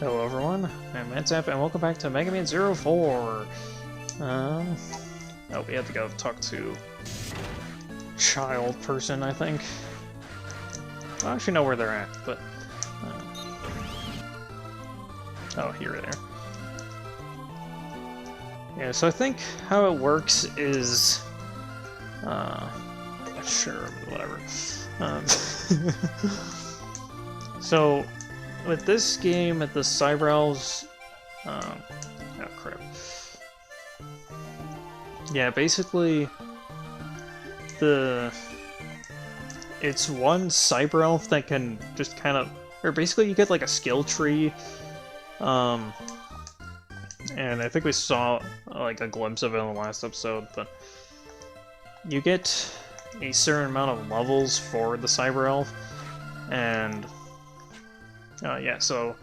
Hello everyone, I'm MatZap and welcome back to Mega Man 04. Oh, we have to go talk to child person, I think. I actually know where they're at, but... oh, here, there. Yeah, so I think how it works is... sure, whatever. So, with this game, at the Cyber Elves... oh crap. Yeah, basically... It's one Cyber Elf that can just kind of... or basically you get like a skill tree. And I think we saw like a glimpse of it in the last episode, but... you get a certain amount of levels for the Cyber Elf, and... yeah, so...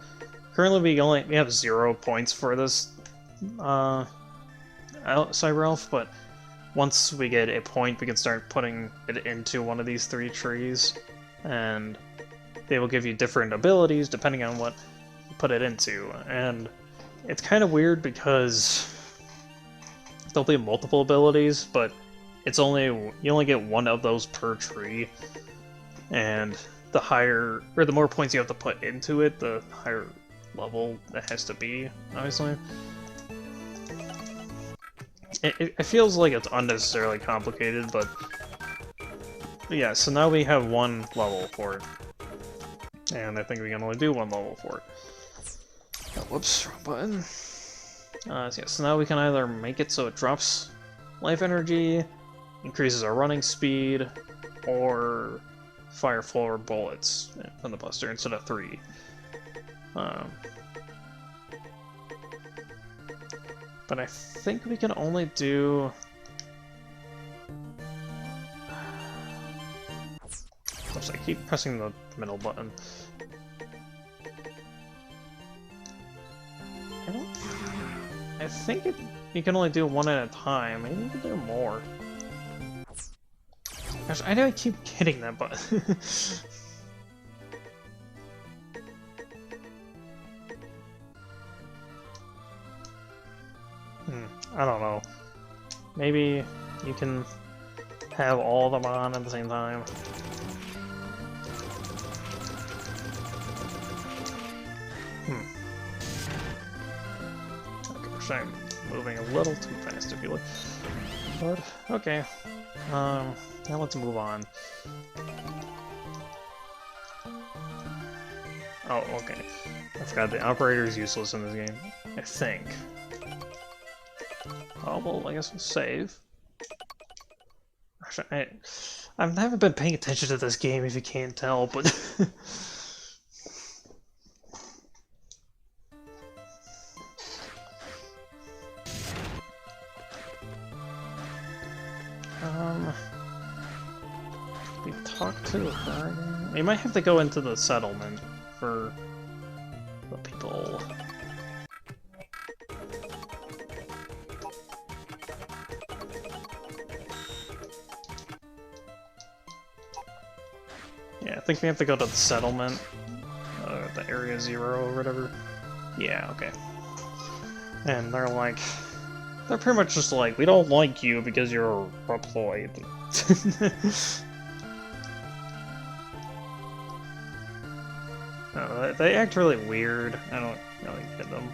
currently we have 0 points for this Cyber Elf, but once we get a point, we can start putting it into one of these 3 trees, and they will give you different abilities depending on what you put it into. And it's kind of weird because there'll be multiple abilities, but you only get one of those per tree, and the more points you have to put into it, the higher level it has to be, obviously. It feels like it's unnecessarily complicated, but yeah, so now we have 1 level for it. And I think we can only do 1 level for it. Oh, whoops, wrong button. Yeah, so now we can either make it so it drops life energy, increases our running speed, or fire 4 bullets from the Buster instead of 3. But I think we can only do... oops, I keep pressing the middle button. I think you can only do 1 at a time. Maybe you can do more. Gosh, I know I keep hitting that button. I don't know. Maybe you can have all of them on at the same time. Gosh, I'm moving a little too fast, if you look. But, okay. Now let's move on. Oh, okay. I forgot the operator is useless in this game. I think. Oh, well, I guess we'll save. I haven't been paying attention to this game, if you can't tell, but... we talked to her again? We might have to go into the settlement for the people... yeah, I think we have to go to the settlement, the Area 0 or whatever. Yeah, okay. And they're pretty much just like, we don't like you because you're reploid. No, they act really weird. I don't really get them.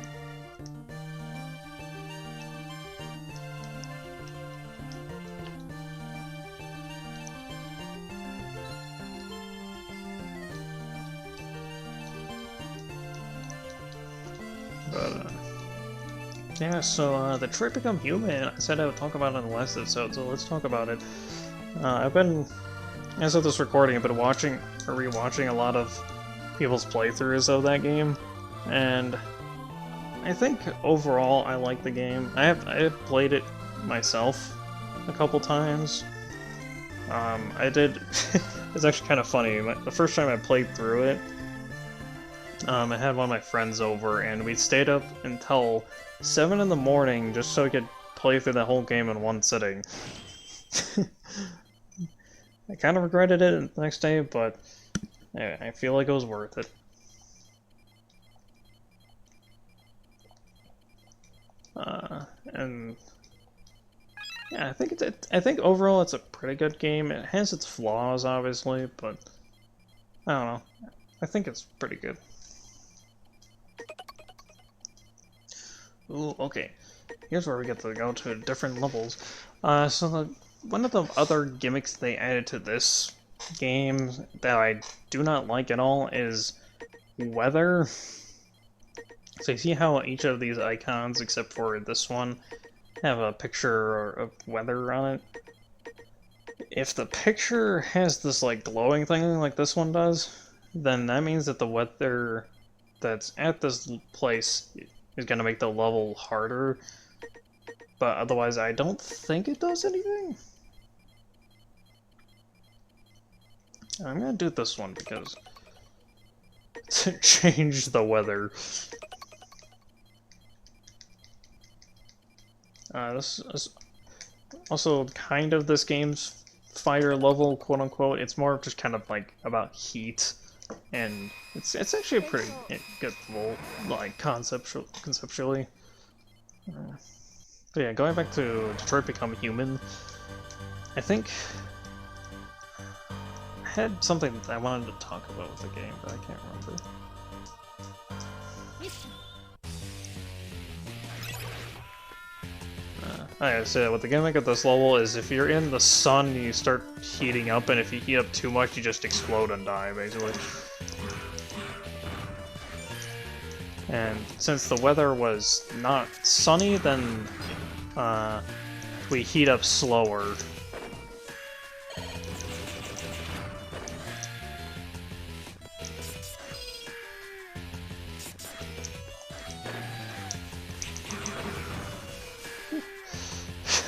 But, yeah, so, the trait become human, I said I would talk about it in the last episode, so let's talk about it. As of this recording, I've been watching, or rewatching a lot of people's playthroughs of that game, and I think overall I like the game. I have played it myself a couple times. I did, it's actually kind of funny, the first time I played through it, I had one of my friends over, and we stayed up until 7 in the morning just so we could play through the whole game in one sitting. I kind of regretted it the next day, but I feel like it was worth it. And yeah, I think overall it's a pretty good game. It has its flaws, obviously, but I don't know. I think it's pretty good. Ooh, okay. Here's where we get to go to different levels. One of the other gimmicks they added to this game that I do not like at all is weather. So you see how each of these icons, except for this one, have a picture of weather on it? If the picture has this like glowing thing like this one does, then that means that the weather that's at this place is going to make the level harder. But otherwise, I don't think it does anything. I'm going to do this one because to change the weather. This is also kind of this game's fighter level, quote unquote. It's more just kind of like about heat, and it's actually a pretty good level, like conceptually. But yeah, going back to Detroit Become Human, I think I had something that I wanted to talk about with the game, but I can't remember. So what the gimmick of this level is if you're in the sun, you start heating up, and if you heat up too much, you just explode and die, basically. And since the weather was not sunny, then we heat up slower.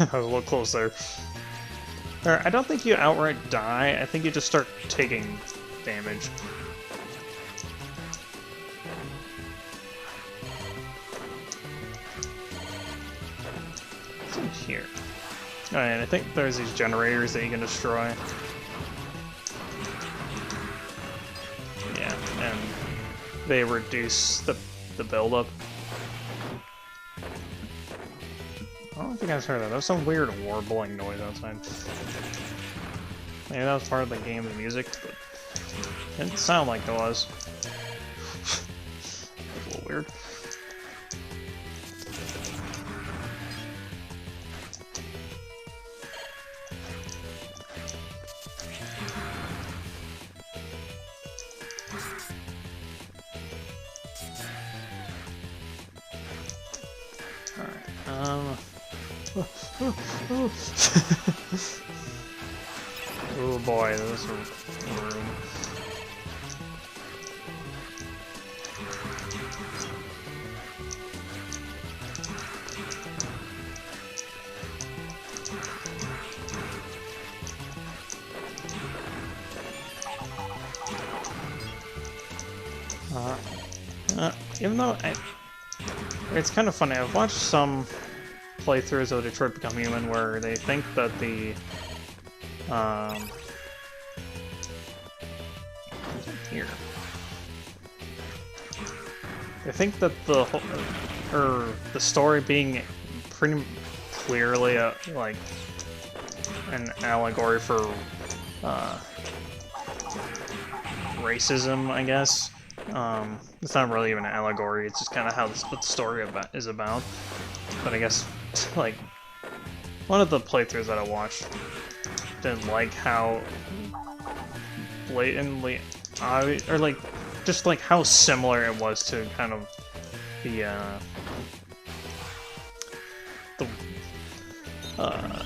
I was a little close there. I don't think you outright die, I think you just start taking damage. What's in here? Oh, and I think there's these generators that you can destroy. Yeah, and they reduce the buildup. I don't think I heard that. There was some weird warbling noise outside. Maybe that was part of the game's music, but it didn't sound like it was. It was a little weird. Alright, oh boy, this room. Even though it's kind of funny, I've watched some playthroughs of Detroit Become Human where they think that the here they think that the whole, or the story being pretty clearly like an allegory for racism, I guess. It's not really even an allegory, it's just kind of how what the story is about. But I guess, like, one of the playthroughs that I watched didn't like how blatantly, or like, just like how similar it was to kind of the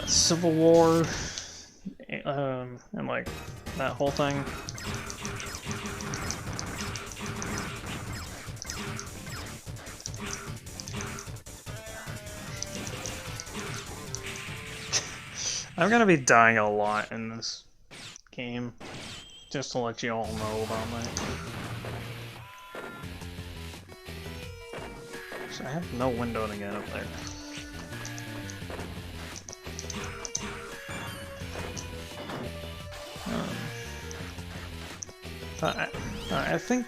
Civil War, and like that whole thing. I'm gonna be dying a lot in this game, just to let you all know about that. So I have no window to get up there. I think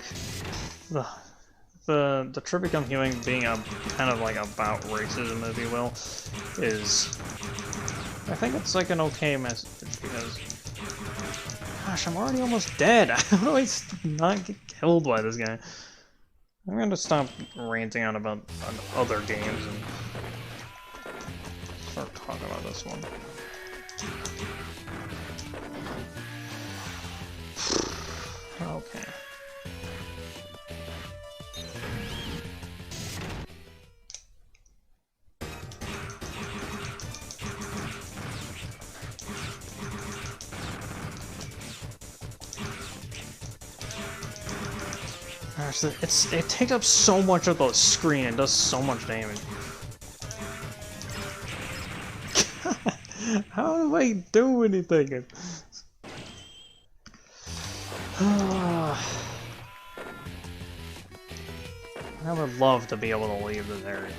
the True Become Human being a kind of like about racism, if you will, is I think it's like an okay message because gosh, I'm already almost dead. How do I not get killed by this guy? I'm gonna stop ranting on about other games and start talking about this one. Okay. Gosh, it takes up so much of the screen and does so much damage. How do I do anything? I would love to be able to leave this area.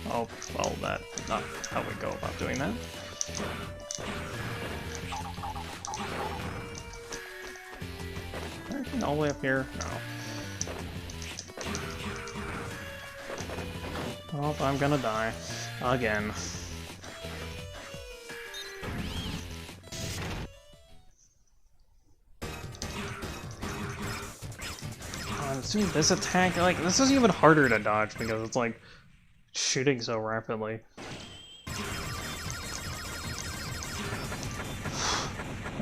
Oh, well, that's not how we go about doing that. Anything all the way up here? No. Oh, I'm gonna die. Again. Dude, this attack, like, this is even harder to dodge because it's, like, shooting so rapidly.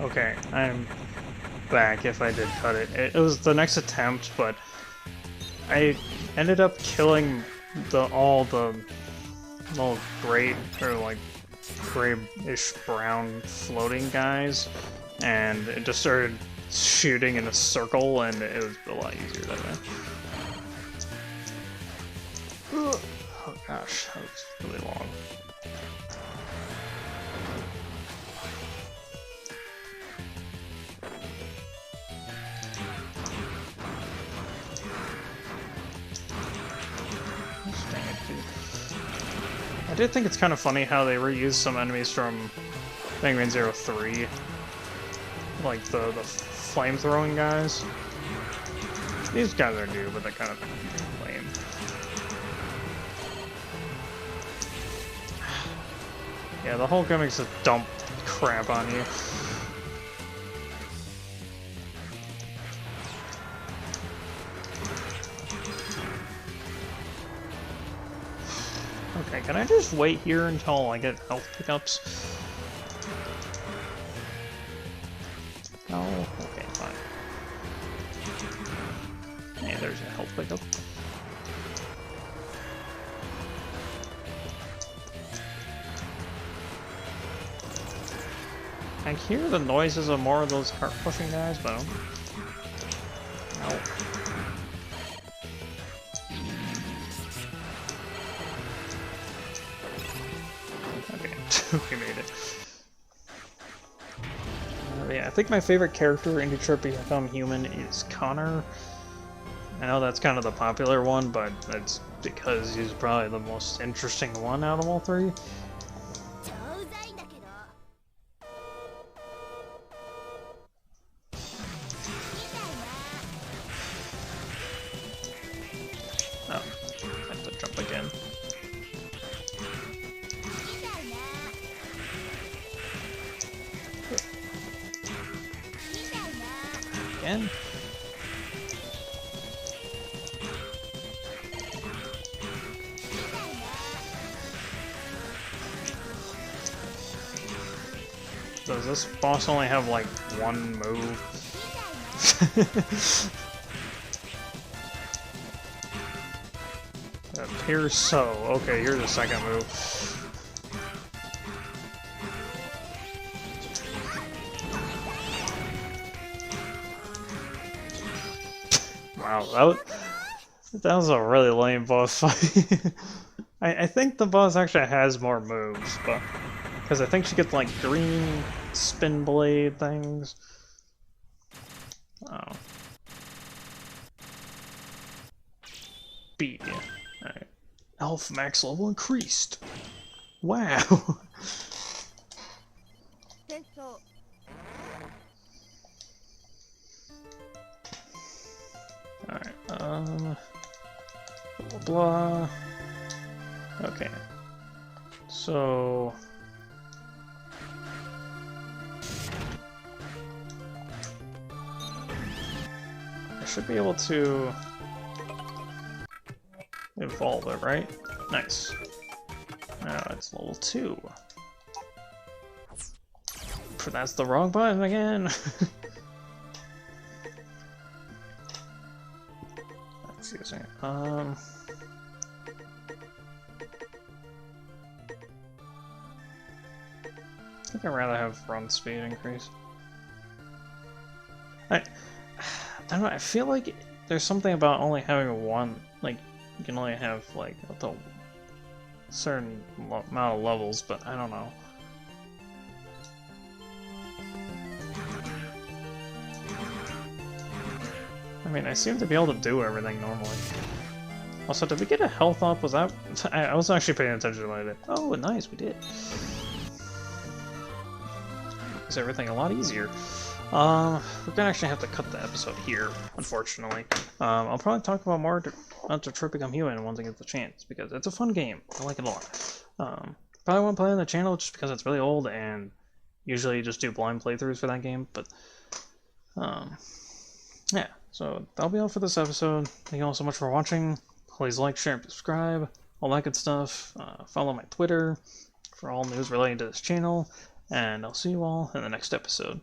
Okay, I'm back if I did cut it. It was the next attempt, but I ended up killing all the little gray, or, like, grayish brown floating guys, and it just started shooting in a circle, and it was a lot easier that way. Oh gosh, that was really long. I did think it's kind of funny how they reused some enemies from Mega Man 03, like the flame-throwing guys. These guys are new, but they're kind of lame. Yeah, the whole gimmick's to dump crap on you. Okay, can I just wait here until I get health pickups? Oh, okay, fine. Hey, there's a health pickup. I hear the noises of more of those heart-pushing guys, but I don't... No. Okay, we made it. Yeah, I think my favorite character in True Become Human is Connor. I know that's kind of the popular one, but that's because he's probably the most interesting one out of all three. Oh, I have to jump again. Again? Does this boss only have like one move? It appears so. Okay, here's the second move. Wow, that was a really lame boss fight. I think the boss actually has more moves, but because I think she gets like green spin blade things. Oh. B. Alright. Elf max level increased. Wow. Alright. blah, blah. Okay. So... I should be able to evolve it, right? Nice. Now it's level 2. That's the wrong button again! Excuse me. I think I'd rather have run speed increase. I don't know, I feel like there's something about only having one, like, you can only have, like, up to a certain amount of levels, but I don't know. I mean, I seem to be able to do everything normally. Also, did we get a health up? Was that... I wasn't actually paying attention when I did. Oh, nice, we did. Makes everything a lot easier. We're gonna actually have to cut the episode here, unfortunately. I'll probably talk about more about Detroit Become Human once I get the chance, because it's a fun game. I like it a lot. Probably won't play on the channel just because it's really old, and usually just do blind playthroughs for that game, but... yeah, so that'll be all for this episode. Thank you all so much for watching. Please like, share, and subscribe, all that good stuff. Follow my Twitter for all news relating to this channel, and I'll see you all in the next episode.